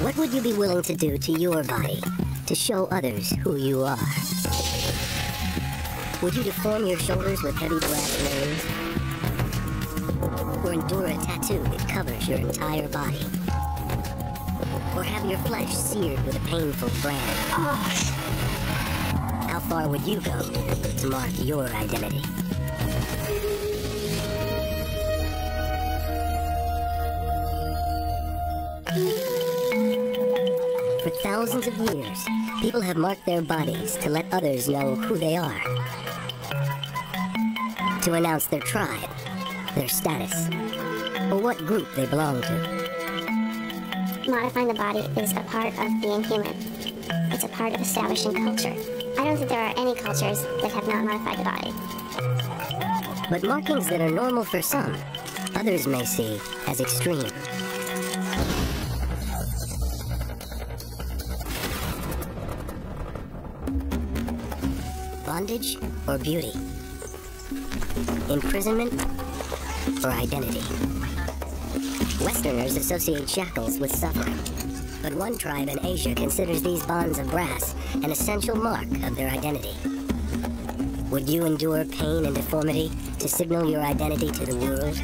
What would you be willing to do to your body to show others who you are? Would you deform your shoulders with heavy brass nails? Or endure a tattoo that covers your entire body? Or have your flesh seared with a painful brand? How far would you go to mark your identity? For thousands of years, people have marked their bodies to let others know who they are. To announce their tribe, their status, or what group they belong to. Modifying the body is a part of being human. It's a part of establishing culture. I don't think there are any cultures that have not modified the body. But markings that are normal for some, others may see as extreme. Bondage or beauty? Imprisonment or identity? Westerners associate shackles with suffering, but one tribe in Asia considers these bonds of brass an essential mark of their identity. Would you endure pain and deformity to signal your identity to the world?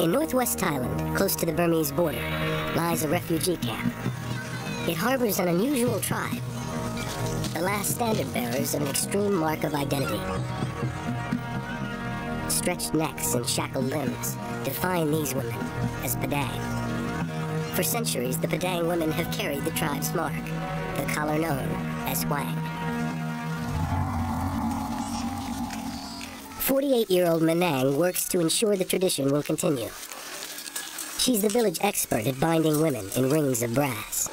In northwest Thailand, close to the Burmese border, lies a refugee camp. It harbors an unusual tribe, the last standard bearers of an extreme mark of identity. Stretched necks and shackled limbs define these women as Padang. For centuries, the Padang women have carried the tribe's mark, the collar known as Hwang. 48-year-old Manang works to ensure the tradition will continue. She's the village expert at binding women in rings of brass.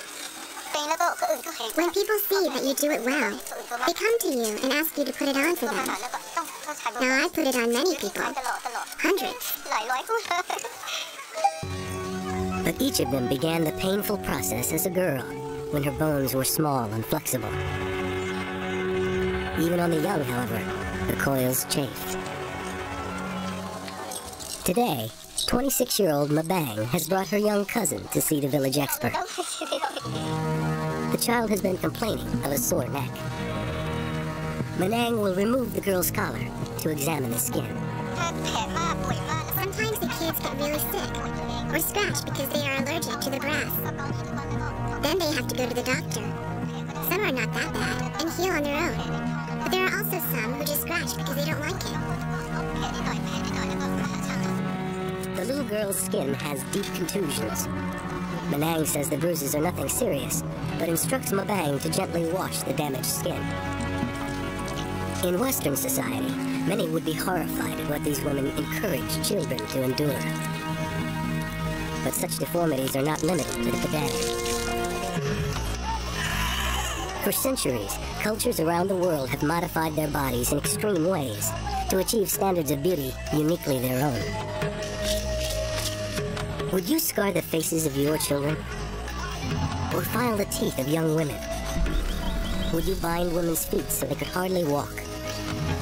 When people see that you do it well, they come to you and ask you to put it on for them. Now, I've put it on many people. Hundreds. But each of them began the painful process as a girl, when her bones were small and flexible. Even on the young, however, the coils chafed. Today, 26-year-old Mabang has brought her young cousin to see the village expert. The child has been complaining of a sore neck. Manang will remove the girl's collar to examine the skin. Sometimes the kids get really sick or scratch because they are allergic to the brass. Then they have to go to the doctor. Some are not that bad and heal on their own. But there are also some who just scratch because they don't like it. The little girl's skin has deep contusions. Manang says the bruises are nothing serious, but instructs Mabang to gently wash the damaged skin. In Western society, many would be horrified at what these women encourage children to endure. But such deformities are not limited to the Padang. For centuries, cultures around the world have modified their bodies in extreme ways to achieve standards of beauty uniquely their own. Would you scar the faces of your children? Or file the teeth of young women? Would you bind women's feet so they could hardly walk?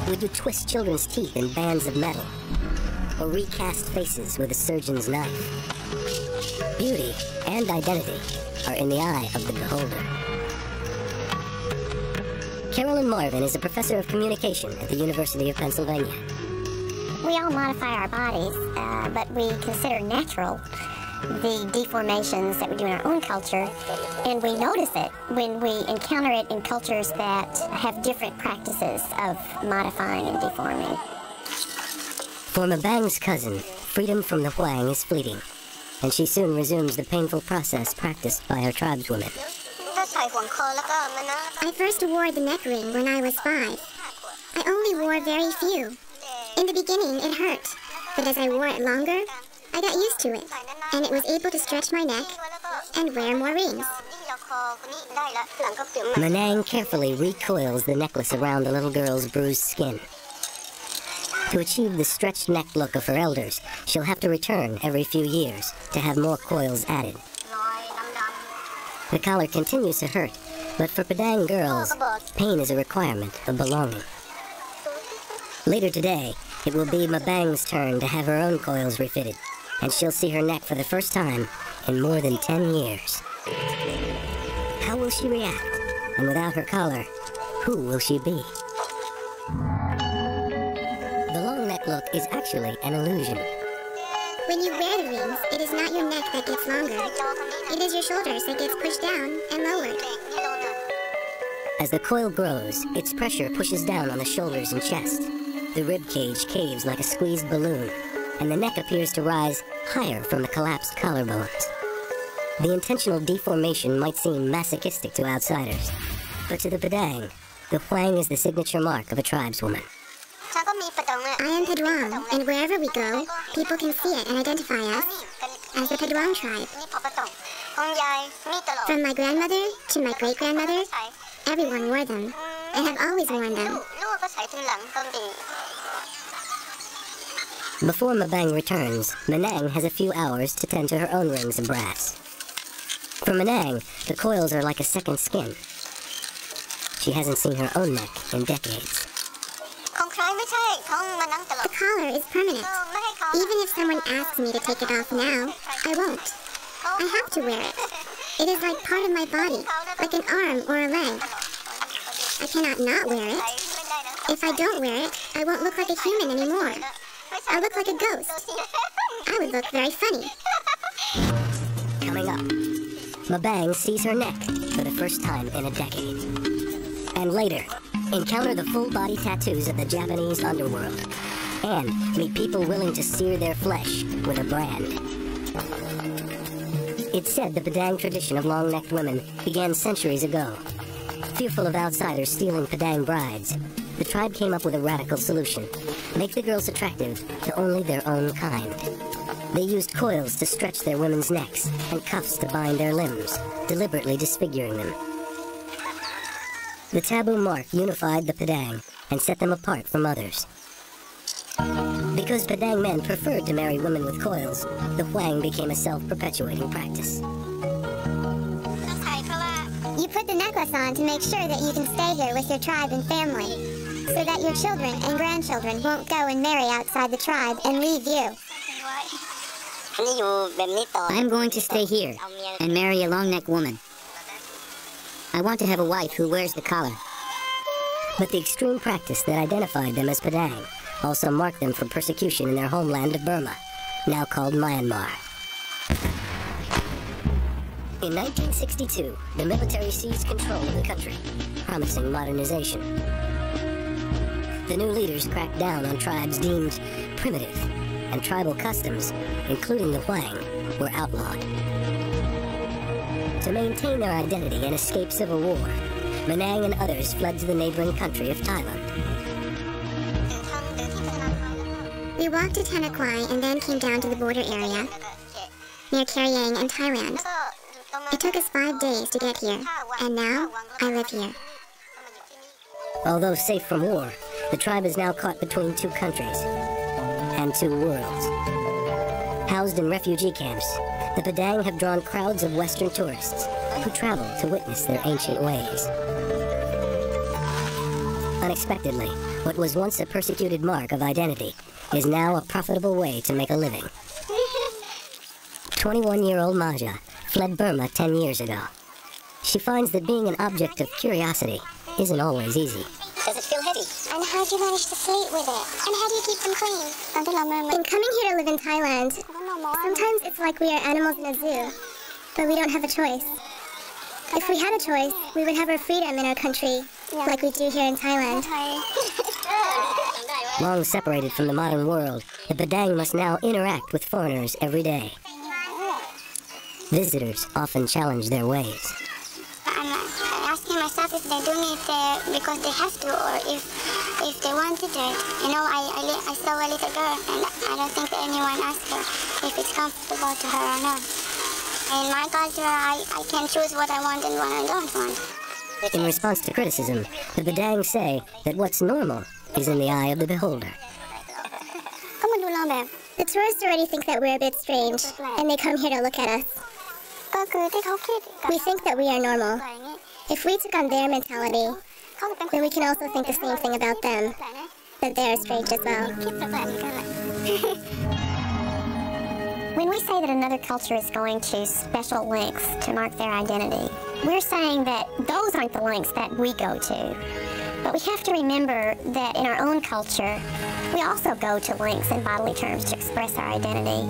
Would you twist children's teeth in bands of metal? Or recast faces with a surgeon's knife? Beauty and identity are in the eye of the beholder. Carolyn Marvin is a professor of communication at the University of Pennsylvania. We all modify our bodies, but we consider natural the deformations that we do in our own culture, and we notice it when we encounter it in cultures that have different practices of modifying and deforming. For Mabang's cousin, freedom from the Hwang is fleeting, and she soon resumes the painful process practiced by her tribeswomen. I first wore the neck ring when I was 5. I only wore very few. In the beginning, it hurt, but as I wore it longer, I got used to it, and it was able to stretch my neck and wear more rings. Manang carefully recoils the necklace around the little girl's bruised skin. To achieve the stretched neck look of her elders, she'll have to return every few years to have more coils added. The collar continues to hurt, but for Padang girls, pain is a requirement of belonging. Later today, it will be Mabang's turn to have her own coils refitted and she'll see her neck for the first time in more than 10 years. How will she react? And without her collar, who will she be? The long neck look is actually an illusion. When you wear the rings, it is not your neck that gets longer. It is your shoulders that gets pushed down and lowered. As the coil grows, its pressure pushes down on the shoulders and chest. The rib cage caves like a squeezed balloon, and the neck appears to rise higher from the collapsed collarbones. The intentional deformation might seem masochistic to outsiders, but to the Padang, the Huang is the signature mark of a tribeswoman. I am Padwang, and wherever we go, people can see it and identify us as the Padwang tribe. From my grandmother to my great-grandmother, everyone wore them, and have always worn them. Before Mabang returns, Manang has a few hours to tend to her own rings of brass. For Manang, the coils are like a second skin. She hasn't seen her own neck in decades. The collar is permanent. Even if someone asks me to take it off now, I won't. I have to wear it. It is like part of my body, like an arm or a leg. I cannot not wear it. If I don't wear it, I won't look like a human anymore. I'll look like a ghost. I would look very funny. Coming up, Mabang sees her neck for the first time in a decade. And later, encounter the full-body tattoos of the Japanese underworld, and meet people willing to sear their flesh with a brand. It's said the Padang tradition of long-necked women began centuries ago. Fearful of outsiders stealing Padang brides, the tribe came up with a radical solution: make the girls attractive to only their own kind. They used coils to stretch their women's necks and cuffs to bind their limbs, deliberately disfiguring them. The taboo mark unified the Padang and set them apart from others. Because Padang men preferred to marry women with coils, the Huang became a self-perpetuating practice. You put the necklace on to make sure that you can stay here with your tribe and family, so that your children and grandchildren won't go and marry outside the tribe and leave you. I'm going to stay here and marry a long-necked woman. I want to have a wife who wears the collar. But the extreme practice that identified them as Padang also marked them from persecution in their homeland of Burma, now called Myanmar. In 1962, the military seized control of the country, promising modernization. The new leaders cracked down on tribes deemed primitive, and tribal customs, including the Huang, were outlawed. To maintain their identity and escape civil war, Manang and others fled to the neighboring country of Thailand. We walked to Tanakwai and then came down to the border area, near Karyang and Thailand. It took us 5 days to get here, and now I live here. Although safe from war, the tribe is now caught between two countries and two worlds. Housed in refugee camps, the Padang have drawn crowds of Western tourists who travel to witness their ancient ways. Unexpectedly, what was once a persecuted mark of identity is now a profitable way to make a living. 21-year-old Maja fled Burma 10 years ago. She finds that being an object of curiosity isn't always easy. Does it feel heavy? And how do you manage to sleep with it? And how do you keep them clean? In coming here to live in Thailand, sometimes it's like we are animals in a zoo, but we don't have a choice. If we had a choice, we would have our freedom in our country, like we do here in Thailand. Long separated from the modern world, the Padang must now interact with foreigners every day. Visitors often challenge their ways. I'm asking myself if they're doing it because they have to, or if they wanted it. You know, I saw a little girl, and I don't think that anyone asked her if it's comfortable to her or not. In my culture, I can choose what I want and what I don't want. In response to criticism, the Padang say that what's normal is in the eye of the beholder. The tourists already think that we're a bit strange, and they come here to look at us. We think that we are normal. If we took on their mentality, then we can also think the same thing about them, that they are strange as well. When we say that another culture is going to special lengths to mark their identity, we're saying that those aren't the lengths that we go to. But we have to remember that in our own culture, we also go to lengths in bodily terms to express our identity.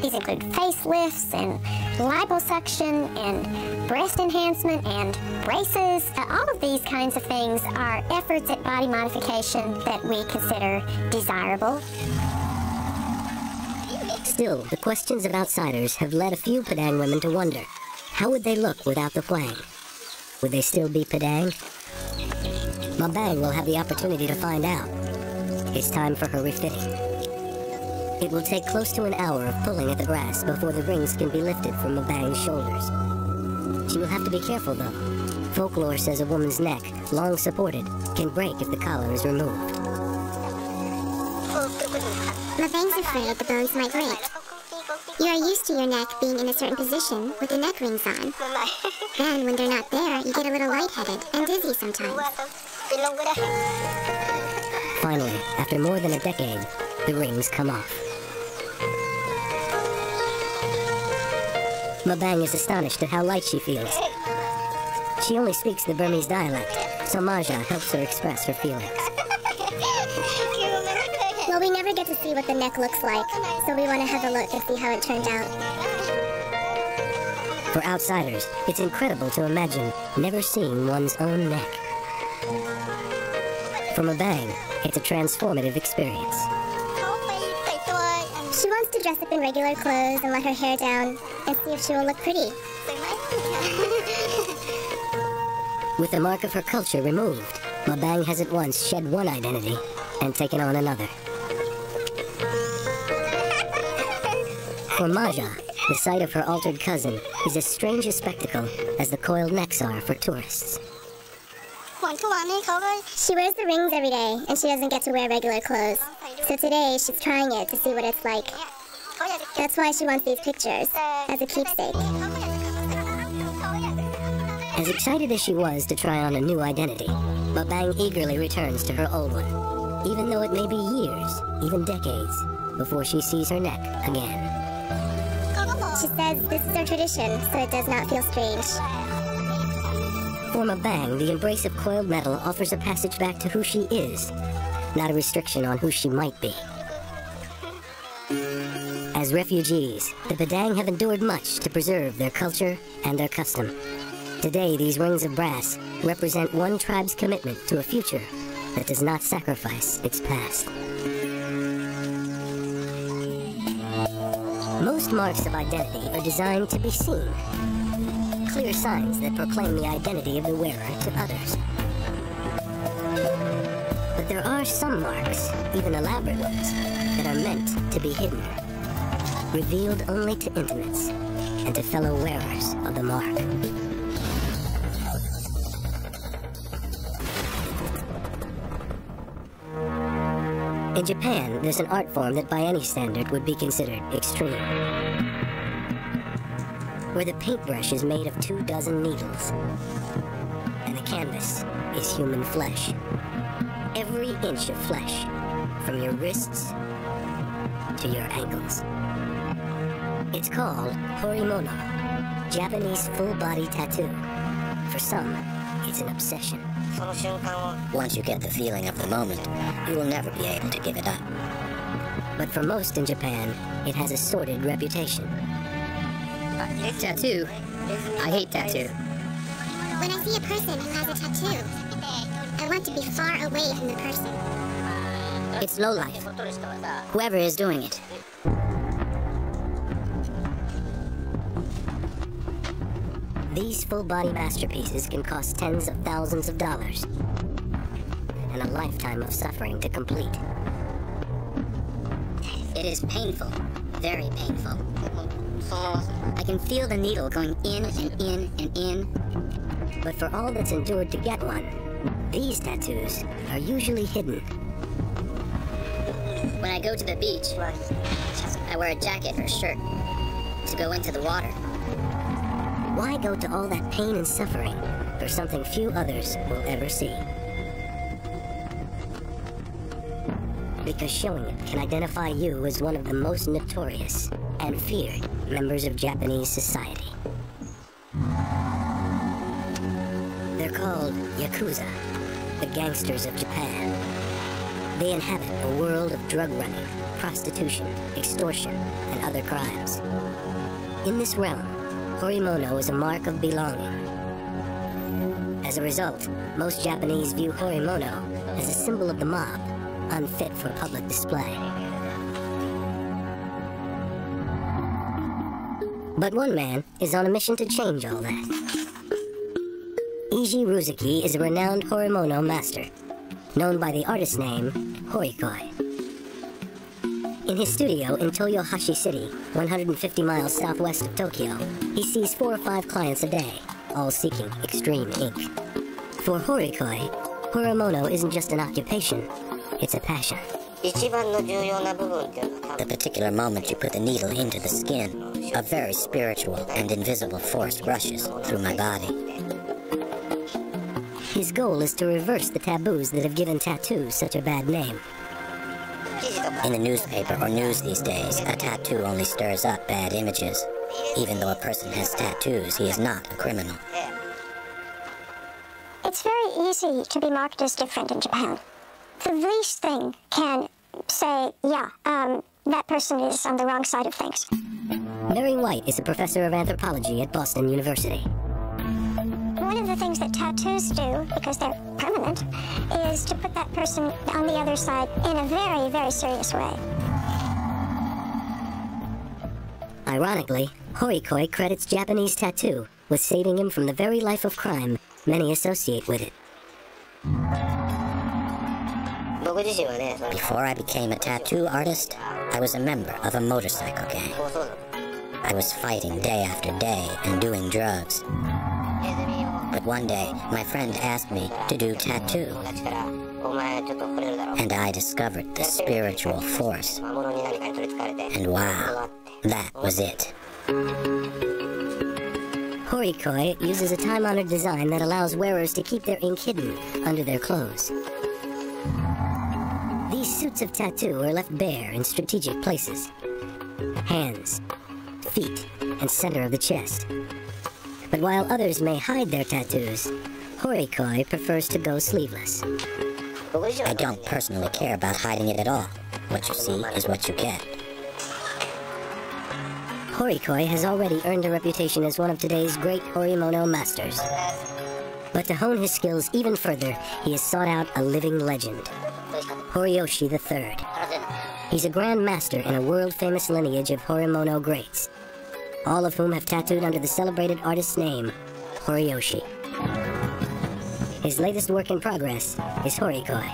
These include facelifts and liposuction and breast enhancement and braces. All of these kinds of things are efforts at body modification that we consider desirable. Still, the questions of outsiders have led a few Padang women to wonder, how would they look without the Hwang? Would they still be Padang? Mabang will have the opportunity to find out. It's time for her refitting. It will take close to an hour of pulling at the grass before the rings can be lifted from Mabang's shoulders. She will have to be careful, though. Folklore says a woman's neck, long supported, can break if the collar is removed. Mabang's afraid the bones might break. You are used to your neck being in a certain position with the neck rings on. Then, when they're not there, you get a little lightheaded and dizzy sometimes. Finally, after more than a decade, the rings come off. Mabang is astonished at how light she feels. She only speaks the Burmese dialect, so Maja helps her express her feelings. Well, we never get to see what the neck looks like, so we want to have a look and see how it turned out. For outsiders, it's incredible to imagine never seeing one's own neck. For Mabang, it's a transformative experience. She wants to dress up in regular clothes and let her hair down and see if she will look pretty. With the mark of her culture removed, Mabang has at once shed one identity and taken on another. For Maja, the sight of her altered cousin is as strange a spectacle as the coiled necks are for tourists. She wears the rings every day, and she doesn't get to wear regular clothes. So today, she's trying it to see what it's like. That's why she wants these pictures, as a keepsake. As excited as she was to try on a new identity, Mabang eagerly returns to her old one, even though it may be years, even decades, before she sees her neck again. She says this is our tradition, so it does not feel strange. For Mabang, the embrace of coiled metal offers a passage back to who she is, not a restriction on who she might be. As refugees, the Padang have endured much to preserve their culture and their custom. Today, these rings of brass represent one tribe's commitment to a future that does not sacrifice its past. Most marks of identity are designed to be seen. Clear signs that proclaim the identity of the wearer to others. But there are some marks, even elaborate ones, that are meant to be hidden, revealed only to intimates and to fellow wearers of the mark. In Japan, there's an art form that by any standard would be considered extreme, where the paintbrush is made of 24 needles, and the canvas is human flesh. Every inch of flesh, from your wrists to your ankles. It's called horimono, Japanese full-body tattoo. For some, it's an obsession. Once you get the feeling of the moment, you will never be able to give it up. But for most in Japan, it has a sordid reputation. Tattoo? I hate tattoo. When I see a person who has a tattoo, I want to be far away from the person. It's lowlife. Whoever is doing it. These full-body masterpieces can cost tens of thousands of dollars, and a lifetime of suffering to complete. It is painful. Very painful. I can feel the needle going in and in and in. But for all that's endured to get one, these tattoos are usually hidden. When I go to the beach, I wear a jacket or a shirt to go into the water. Why go to all that pain and suffering for something few others will ever see? because showing it can identify you as one of the most notorious and feared members of Japanese society. They're called Yakuza, the gangsters of Japan. They inhabit a world of drug running, prostitution, extortion, and other crimes. In this realm, Horimono is a mark of belonging. As a result, most Japanese view Horimono as a symbol of the mob, unfit for public display. But one man is on a mission to change all that. Eiji Ruzuki is a renowned Horimono master, known by the artist name Horikoi. In his studio in Toyohashi City, 150 miles southwest of Tokyo, he sees 4 or 5 clients a day, all seeking extreme ink. For Horikoi, Horimono isn't just an occupation, it's a passion. The particular moment you put the needle into the skin, a very spiritual and invisible force rushes through my body. His goal is to reverse the taboos that have given tattoos such a bad name. In the newspaper or news these days, a tattoo only stirs up bad images. Even though a person has tattoos, he is not a criminal. It's very easy to be marked as different in Japan. The least thing can say, yeah, that person is on the wrong side of things. Mary White is a professor of anthropology at Boston University. One of the things that tattoos do, because they're permanent, is to put that person on the other side in a very, very serious way. Ironically, Horikoi credits Japanese tattoo with saving him from the very life of crime many associate with it. Before I became a tattoo artist, I was a member of a motorcycle gang. I was fighting day after day and doing drugs. But one day, my friend asked me to do tattoo. And I discovered the spiritual force. And wow, that was it. Horikoi uses a time-honored design that allows wearers to keep their ink hidden under their clothes. These suits of tattoo are left bare in strategic places. Hands, feet, and center of the chest. But while others may hide their tattoos, Horikoi prefers to go sleeveless. I don't personally care about hiding it at all. What you see is what you get. Horikoi has already earned a reputation as one of today's great Horimono masters. But to hone his skills even further, he has sought out a living legend, Horiyoshi III. He's a grand master in a world-famous lineage of Horimono greats, all of whom have tattooed under the celebrated artist's name, Horiyoshi. His latest work in progress is Horikoi.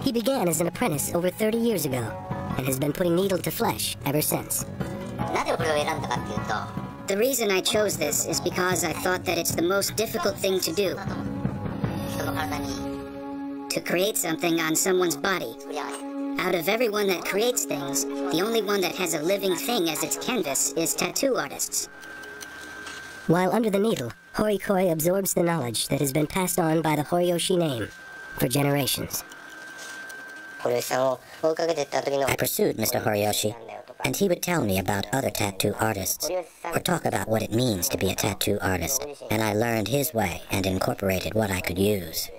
He began as an apprentice over 30 years ago, and has been putting needle to flesh ever since. The reason I chose this is because I thought that it's the most difficult thing to do. To create something on someone's body. Out of everyone that creates things, the only one that has a living thing as its canvas is tattoo artists. While under the needle, Horikoi absorbs the knowledge that has been passed on by the Horiyoshi name for generations. I pursued Mr. Horiyoshi, and he would tell me about other tattoo artists, or talk about what it means to be a tattoo artist, and I learned his way and incorporated what I could use.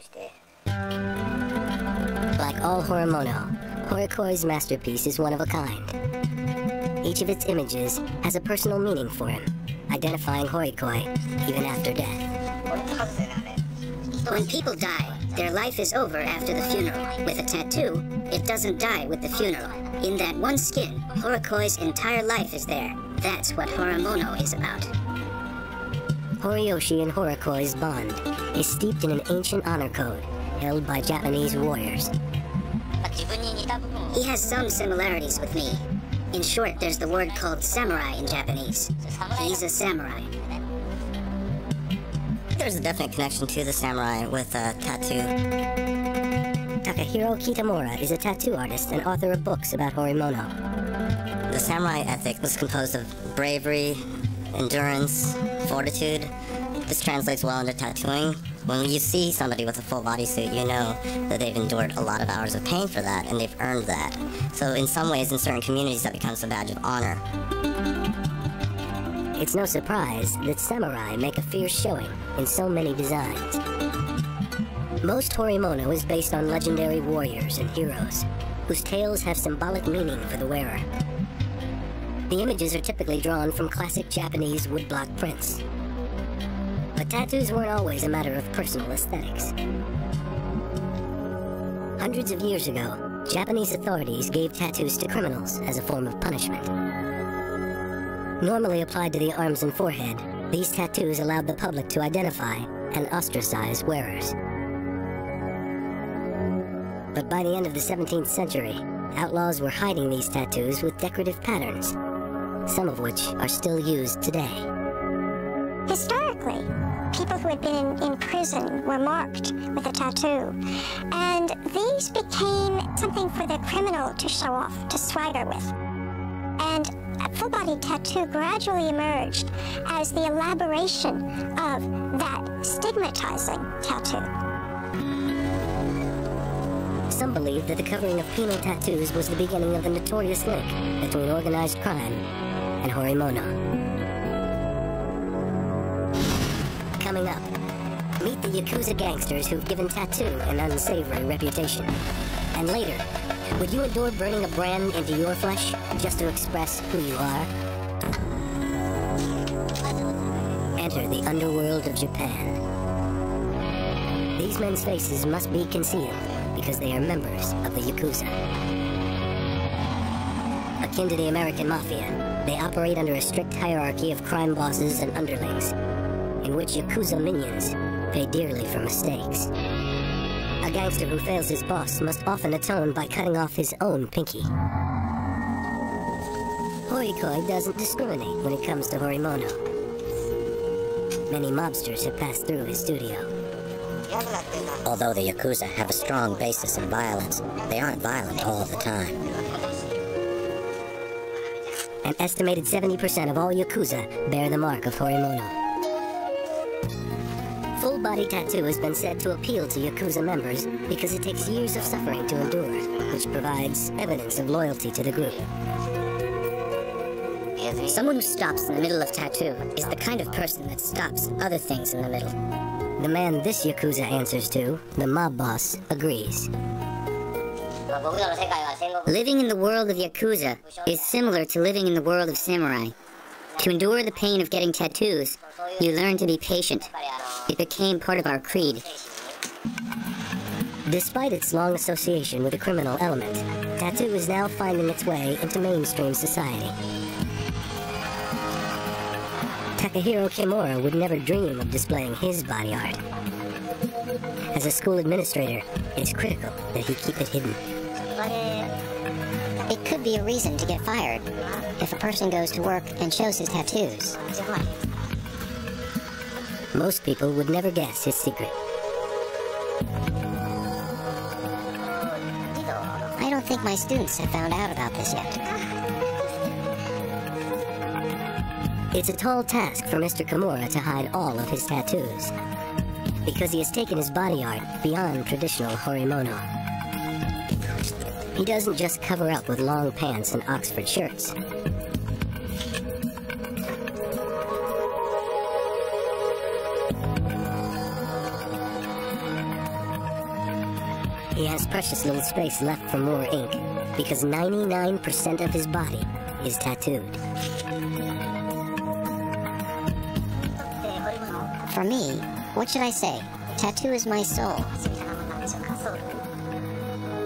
Like all Horimono, Horikoi's masterpiece is one of a kind. Each of its images has a personal meaning for him, identifying Horikoi even after death. When people die, their life is over after the funeral. With a tattoo, it doesn't die with the funeral. In that one skin, Horikoi's entire life is there. That's what Horimono is about. Horiyoshi and Horikoi's bond is steeped in an ancient honor code held by Japanese warriors. He has some similarities with me. In short, there's the word called samurai in Japanese. He's a samurai. There's a definite connection to the samurai with tattoo. Takahiro Kitamura is a tattoo artist and author of books about Horimono. The samurai ethic was composed of bravery, endurance, fortitude, This translates well into tattooing. When you see somebody with a full bodysuit, you know that they've endured a lot of hours of pain for that, and they've earned that. So in some ways, in certain communities, that becomes a badge of honor. It's no surprise that samurai make a fierce showing in so many designs. Most horimono is based on legendary warriors and heroes, whose tales have symbolic meaning for the wearer. The images are typically drawn from classic Japanese woodblock prints. But tattoos weren't always a matter of personal aesthetics. Hundreds of years ago, Japanese authorities gave tattoos to criminals as a form of punishment. Normally applied to the arms and forehead, these tattoos allowed the public to identify and ostracize wearers. But by the end of the 17th century, outlaws were hiding these tattoos with decorative patterns, some of which are still used today. Historically, people who had been in prison were marked with a tattoo, and these became something for the criminal to show off, to swagger with. And a full-body tattoo gradually emerged as the elaboration of that stigmatizing tattoo. Some believe that the covering of penal tattoos was the beginning of the notorious link between organized crime and horimono. Coming up, meet the Yakuza gangsters who've given tattoo an unsavory reputation. And later, would you endure burning a brand into your flesh just to express who you are? Enter the underworld of Japan. These men's faces must be concealed because they are members of the Yakuza. Akin to the American Mafia, they operate under a strict hierarchy of crime bosses and underlings, in which Yakuza minions pay dearly for mistakes. A gangster who fails his boss must often atone by cutting off his own pinky. Horikoi doesn't discriminate when it comes to horimono. Many mobsters have passed through his studio. Although the Yakuza have a strong basis in violence, they aren't violent all the time. An estimated 70% of all Yakuza bear the mark of horimono. Full-body tattoo has been said to appeal to Yakuza members because it takes years of suffering to endure, which provides evidence of loyalty to the group. Someone who stops in the middle of tattoo is the kind of person that stops other things in the middle. The man this Yakuza answers to, the mob boss, agrees. Living in the world of Yakuza is similar to living in the world of samurai. To endure the pain of getting tattoos, you learn to be patient. It became part of our creed. Despite its long association with a criminal element, tattoo is now finding its way into mainstream society. Takahiro Kimura would never dream of displaying his body art. As a school administrator, it's critical that he keep it hidden. It could be a reason to get fired if a person goes to work and shows his tattoos. Most people would never guess his secret. I don't think my students have found out about this yet. It's a tall task for Mr. Kimura to hide all of his tattoos, because he has taken his body art beyond traditional horimono. He doesn't just cover up with long pants and Oxford shirts. He has precious little space left for more ink, because 99% of his body is tattooed. For me, what should I say? Tattoo is my soul.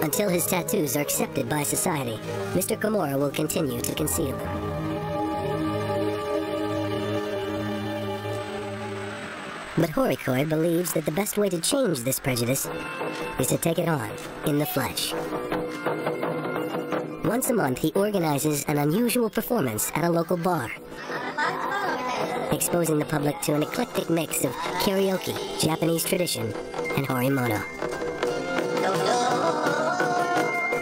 Until his tattoos are accepted by society, Mr. Kimura will continue to conceal them. But Horikoi believes that the best way to change this prejudice is to take it on in the flesh. Once a month, he organizes an unusual performance at a local bar, exposing the public to an eclectic mix of karaoke, Japanese tradition, and horimono.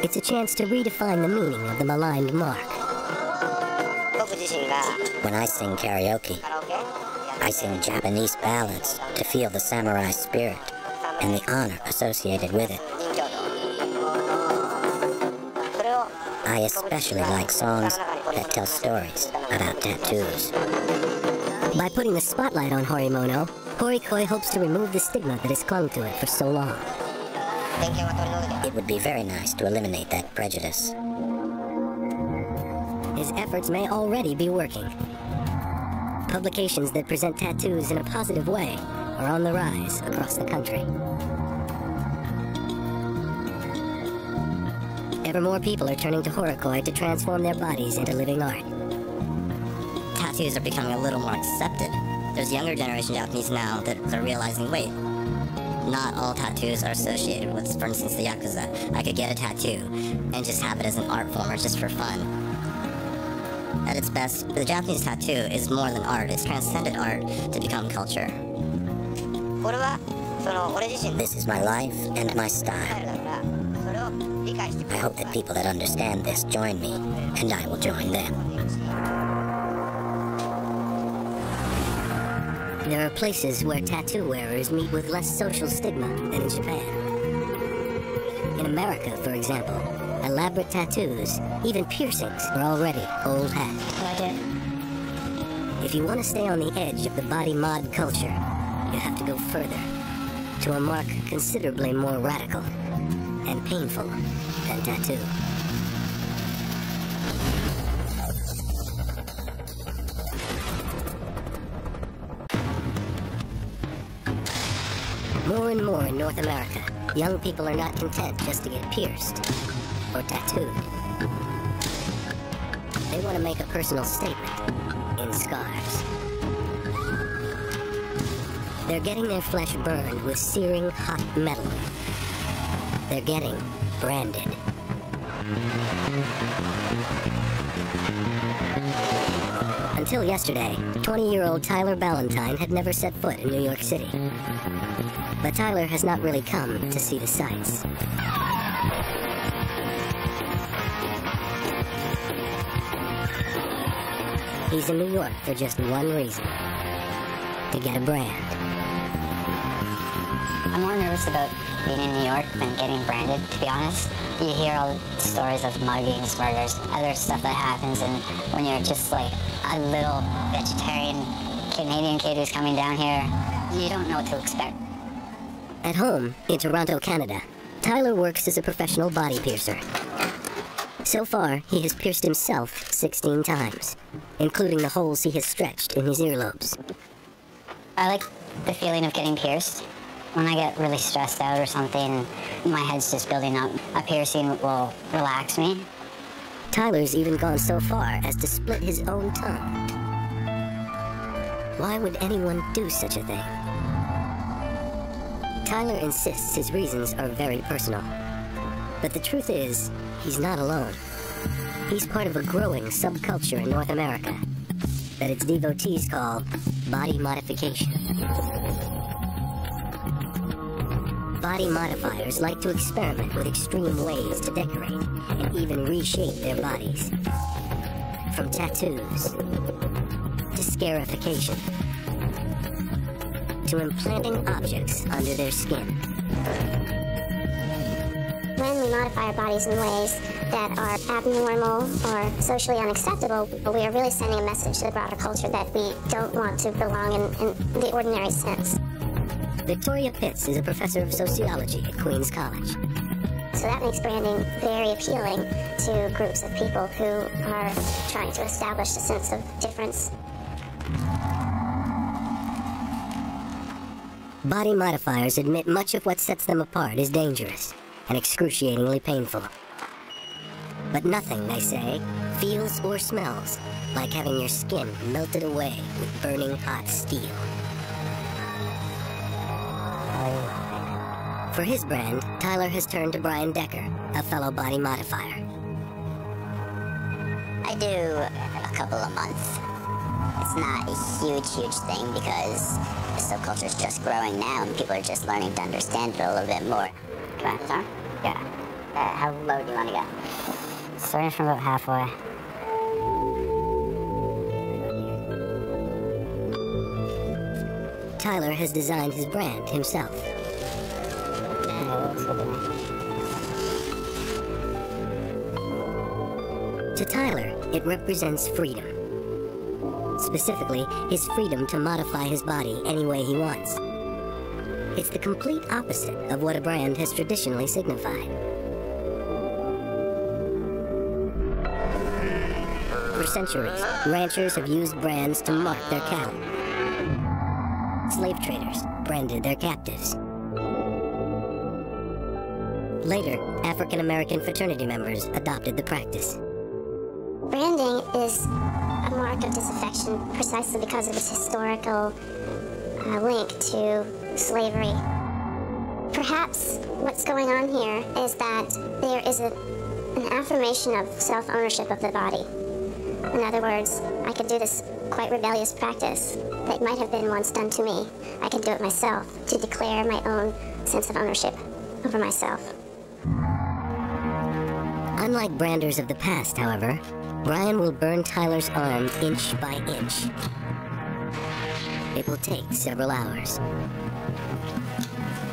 It's a chance to redefine the meaning of the maligned mark. When I sing karaoke, I sing Japanese ballads to feel the samurai spirit and the honor associated with it. I especially like songs that tell stories about tattoos. By putting the spotlight on horimono, Horikoi hopes to remove the stigma that has clung to it for so long. It would be very nice to eliminate that prejudice. His efforts may already be working. Publications that present tattoos in a positive way are on the rise across the country. Ever more people are turning to Horikoi to transform their bodies into living art. Tattoos are becoming a little more accepted. There's younger generation Japanese now that are realizing, wait, not all tattoos are associated with, for instance, the Yakuza. I could get a tattoo and just have it as an art form or just for fun. At its best, the Japanese tattoo is more than art. It's transcended art to become culture. This is my life and my style. I hope that people that understand this join me, and I will join them. There are places where tattoo wearers meet with less social stigma than in Japan. In America, for example, elaborate tattoos, even piercings, are already old hat. If you want to stay on the edge of the body mod culture, you have to go further, to a mark considerably more radical and painful than tattoo. More and more in North America, young people are not content just to get pierced or tattooed. They want to make a personal statement in scars. They're getting their flesh burned with searing hot metal. They're getting branded. Until yesterday, 20-year-old Tyler Ballantyne had never set foot in New York City. But Tyler has not really come to see the sights. He's in New York for just one reason: to get a brand. I'm more nervous about being in New York than getting branded, to be honest. You hear all the stories of muggings, murders, other stuff that happens, and when you're just like a little vegetarian Canadian kid who's coming down here, you don't know what to expect. At home, in Toronto, Canada, Tyler works as a professional body piercer. So far, he has pierced himself 16 times, including the holes he has stretched in his earlobes. I like the feeling of getting pierced. When I get really stressed out or something, my head's just building up, a piercing will relax me. Tyler's even gone so far as to split his own tongue. Why would anyone do such a thing? Tyler insists his reasons are very personal. But the truth is, he's not alone. He's part of a growing subculture in North America that its devotees call body modification. Body modifiers like to experiment with extreme ways to decorate and even reshape their bodies. From tattoos, to scarification, to implanting objects under their skin. When we modify our bodies in ways that are abnormal or socially unacceptable, we are really sending a message to the broader culture that we don't want to belong in the ordinary sense. Victoria Pitts is a professor of sociology at Queen's College. So that makes branding very appealing to groups of people who are trying to establish a sense of difference. Body modifiers admit much of what sets them apart is dangerous and excruciatingly painful. But nothing, they say, feels or smells like having your skin melted away with burning hot steel. For his brand, Tyler has turned to Brian Decker, a fellow body modifier. I do a couple a month. It's not a huge thing because the subculture is just growing now and people are just learning to understand it a little bit more. Come on, this arm? Yeah. How low do you want to go? Starting from about halfway. Tyler has designed his brand himself. To Tyler, it represents freedom. Specifically, his freedom to modify his body any way he wants. It's the complete opposite of what a brand has traditionally signified. For centuries, ranchers have used brands to mark their cattle. Slave traders branded their captives. Later, African-American fraternity members adopted the practice. Branding is a mark of disaffection precisely because of its historical link to slavery. Perhaps what's going on here is that there is an affirmation of self-ownership of the body. In other words, I could do this quite rebellious practice that might have been once done to me. I could do it myself to declare my own sense of ownership over myself. Unlike branders of the past, however, Brian will burn Tyler's arm inch by inch. It will take several hours.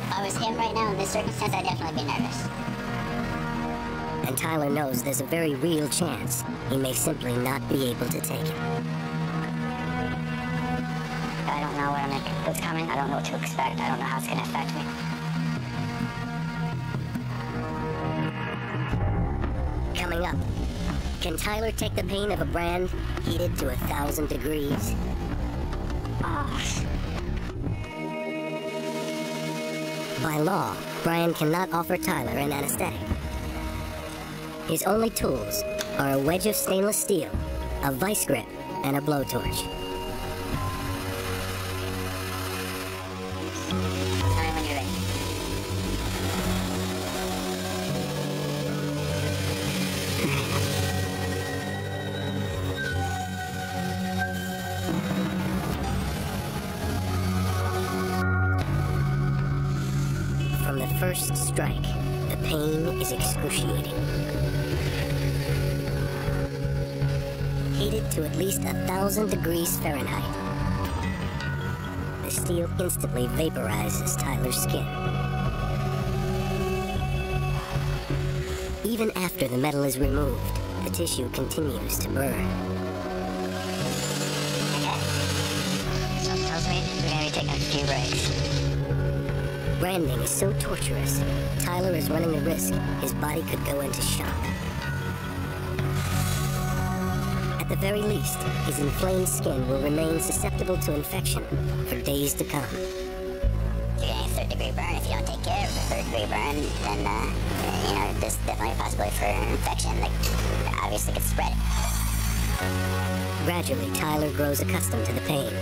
If I was him right now in this circumstance, I'd definitely be nervous. And Tyler knows there's a very real chance he may simply not be able to take it. I don't know what's coming. I don't know what to expect. I don't know how it's going to affect me. Coming up, can Tyler take the pain of a brand heated to 1,000 degrees? By law, Brian cannot offer Tyler an anesthetic. His only tools are a wedge of stainless steel, a vice grip, and a blowtorch. Tell me when you're ready. From the first strike, the pain is excruciating. Heated to at least 1,000 degrees Fahrenheit, the steel instantly vaporizes Tyler's skin. Even after the metal is removed, the tissue continues to burn. Okay. So it tells me we're going to be taking a few breaks. Branding is so torturous, Tyler is running the risk his body could go into shock. At the very least, his inflamed skin will remain susceptible to infection for days to come. You're getting a third-degree burn. If you don't take care of the third-degree burn, then, there's definitely a possibility for an infection that obviously could spread it. Gradually, Tyler grows accustomed to the pain,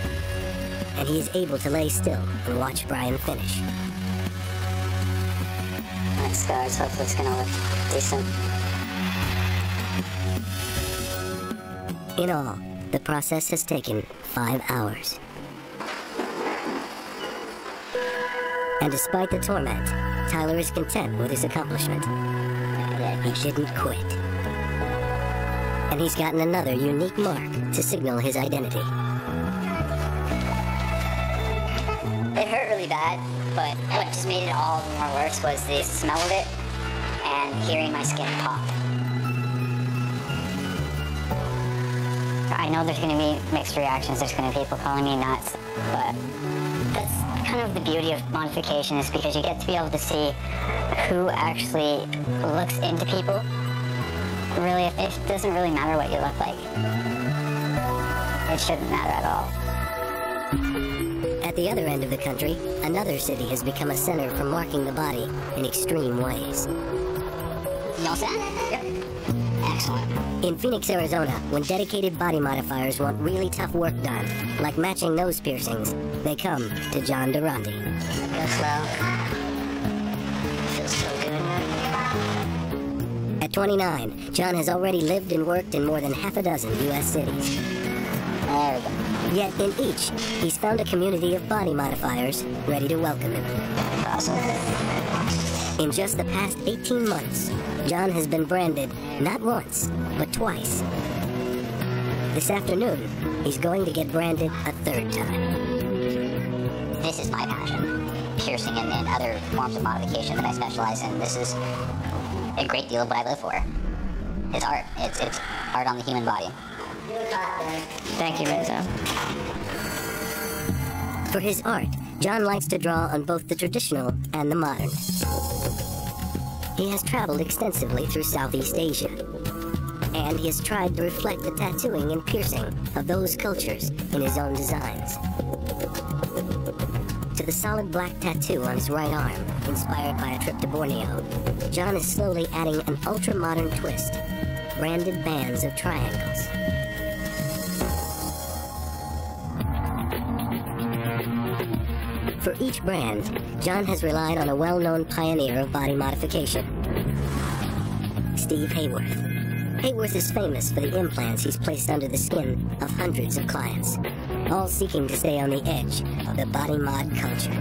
and he is able to lay still and watch Brian finish. My scars, hopefully it's going to look decent. In all, the process has taken 5 hours. And despite the torment, Tyler is content with his accomplishment. He didn't quit. And he's gotten another unique mark to signal his identity. It hurt really bad, but what just made it all the more worse was the smell of it and hearing my skin pop. I know there's going to be mixed reactions. There's going to be people calling me nuts, but that's kind of the beauty of modification, is because you get to be able to see who actually looks into people. Really, it doesn't really matter what you look like. It shouldn't matter at all. At the other end of the country, another city has become a center for marking the body in extreme ways. You all set? Yep. Excellent. In Phoenix, Arizona, when dedicated body modifiers want really tough work done, like matching nose piercings, they come to John Durante. Go slow. Feels so good. At 29, John has already lived and worked in more than half a dozen U.S. cities. There we go. Yet in each, he's found a community of body modifiers ready to welcome him. Awesome. In just the past 18 months, John has been branded not once, but twice. This afternoon, he's going to get branded a third time. this is my passion. Piercing and other forms of modification that I specialize in. This is a great deal of what I live for. It's art. It's art on the human body. Thank you, Rizzo. For his art, John likes to draw on both the traditional and the modern. He has traveled extensively through Southeast Asia, and he has tried to reflect the tattooing and piercing of those cultures in his own designs. To the solid black tattoo on his right arm, inspired by a trip to Borneo, John is slowly adding an ultra-modern twist, branded bands of triangles. For each brand, John has relied on a well-known pioneer of body modification, Steve Hayworth. Hayworth is famous for the implants he's placed under the skin of hundreds of clients, all seeking to stay on the edge of the body mod culture.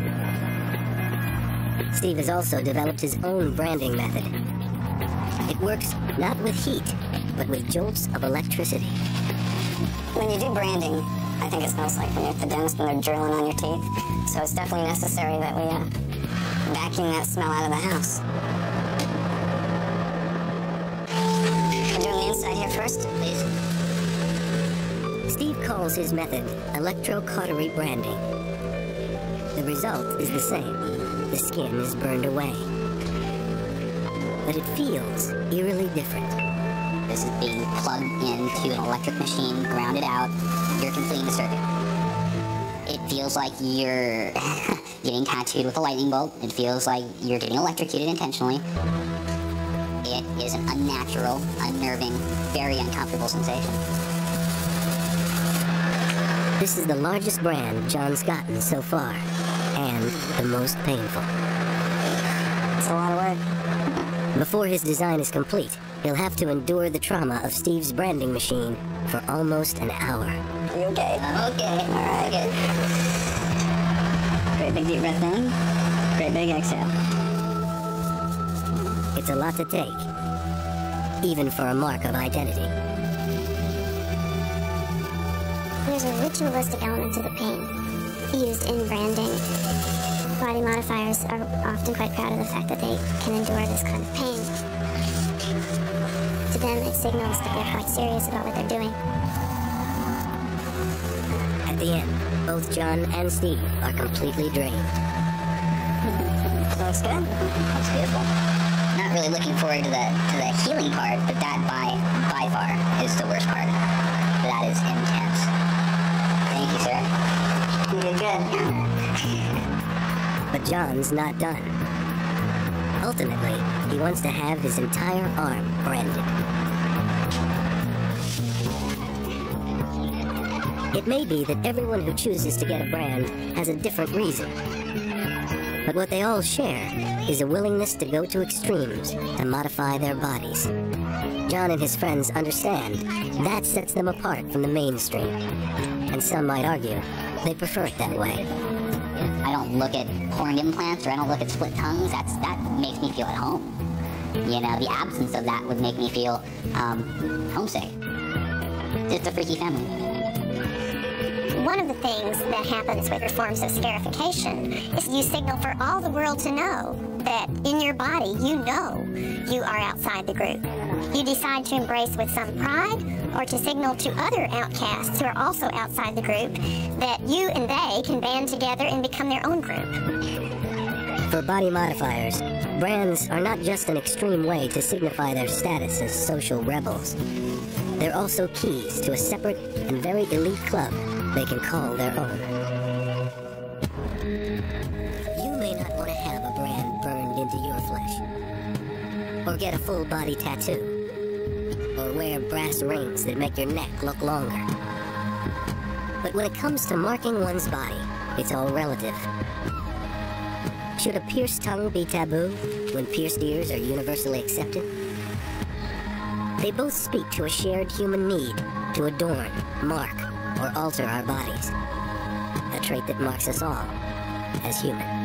Steve has also developed his own branding method. It works not with heat, but with jolts of electricity. When you do branding, I think it's most like when you're at the dentist and they're drilling on your teeth. So it's definitely necessary that we vacuum that smell out of the house. We're doing the inside here first, please. Steve calls his method electrocautery branding. The result is the same. The skin is burned away. But it feels eerily different. This is being plugged into an electric machine, grounded out. You're completing the circuit. It feels like you're getting tattooed with a lightning bolt. It feels like you're getting electrocuted intentionally. It is an unnatural, unnerving, very uncomfortable sensation. This is the largest brand John's gotten so far, and the most painful. It's a lot of work. Before his design is complete, he'll have to endure the trauma of Steve's branding machine for almost an hour. Are you okay? I'm okay. All right. Okay. Great big deep breath in. Great big exhale. It's a lot to take, even for a mark of identity. There's a ritualistic element to the pain used in branding. Body modifiers are often quite proud of the fact that they can endure this kind of pain. To them, it signals that they're quite serious about what they're doing. At the end, both John and Steve are completely drained. Looks good. That's beautiful. Not really looking forward to the healing part, but that by far is the worst part. That is intense. Thank you, sir. You're good. But John's not done. Ultimately, he wants to have his entire arm branded. It may be that everyone who chooses to get a brand has a different reason. But what they all share is a willingness to go to extremes to modify their bodies. John and his friends understand that sets them apart from the mainstream. And some might argue they prefer it that way. I don't look at horn implants or I don't look at split tongues. That makes me feel at home. You know, the absence of that would make me feel homesick. It's a freaky family. One of the things that happens with forms of scarification is you signal for all the world to know that in your body you know you are outside the group. You decide to embrace with some pride or to signal to other outcasts who are also outside the group that you and they can band together and become their own group. For body modifiers, brands are not just an extreme way to signify their status as social rebels. They're also keys to a separate and very elite club they can call their own. You may not want to have a brand burned into your flesh, or get a full body tattoo, or wear brass rings that make your neck look longer. But when it comes to marking one's body, it's all relative. Should a pierced tongue be taboo when pierced ears are universally accepted? They both speak to a shared human need to adorn, mark, or alter our bodies, a trait that marks us all as human.